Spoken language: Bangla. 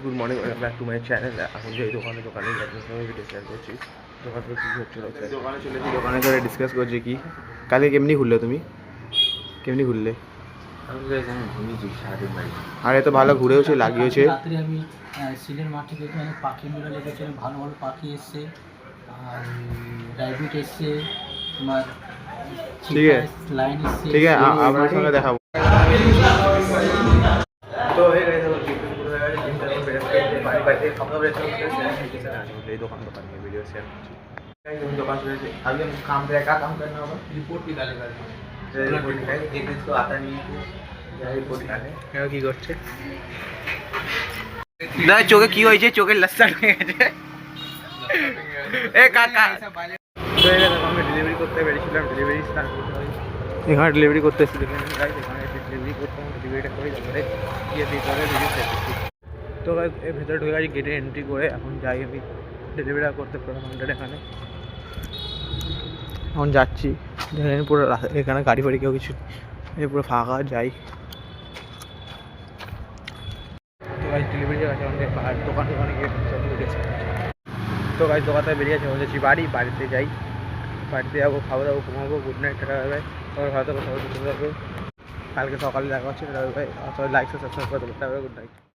Good morning, back to my channel. এখন যে দোকানে ভিডিও শেয়ার করছি। দোকানে কী হচ্ছিল, দোকানে চলেছি, দোকানে করে ডিসকাস করছি কি কালকে কেমনি ঘুরলে তুমি, কেমনি ঘুরলে? আর এত ভালো ঘুরেওছে, লাগিয়েছে। রাত্রে আমি সিলের মাঠ থেকে এখানে পাখি মেলা লেগেছে, ভালো ভালো পাখি এসছে, আর রাইবিট এসছে, তোমার ঠিক আছে, লাইন এসছে। ঠিক আছে, আপনার সঙ্গে দেখাবো। তো এই दुकान में वीडियो शेयर दुकान अभी हम काम पे क्या काम करना होगा? रिपोर्ट निकालेगा। रिपोर्ट निकाले, एक दिन तो आता नहीं है, रिपोर्ट निकाले কি করছে না, চোখে কি হয়েছে? চোখের লাস্টার হয়ে গেছে। এ কাকা, তো এই দেখো আমি ডেলিভারি করতে বেরিয়েছিলাম, ডেলিভারি স্টার্ট করতে হয় এখানে, ডেলিভারি করতে এসেছি। এখানে ডেলিভারি করতে হবে, ডেলিভারিটা করে তারপরে গিয়ে ভিতরে ভিডিও শেয়ার করছি। তো এই ভেতরে ঢুকে গেছি, গেটে এন্ট্রি করে এখন যাই আমি ডেলিভারি করতে প্রোগ্রামটা। এখানে এখন যাচ্ছি, পুরো এখানে গাড়ি ফাড়ি কেউ কিছু পুরো ফাঁকা, যাই। তো গাছ ডেলিভারি আছে আমাদের দোকান, দোকানে গিয়ে তো গাছ দোকান থেকে বেরিয়ে যাচ্ছি বাড়িতে যাই, বাড়িতে যাবো, খাওয়া দাবো, ঘুমাবো। Good night, tata, bye bye. সবাই ভালো থাকবে, সবাই সুস্থ থাকবে। কালকে সকালে দেখা হচ্ছে, টাটা বাই বাই। সবাই লাইক সাবস্ক্রাইব করে দেবো, টাটা বাই, গুড নাইট।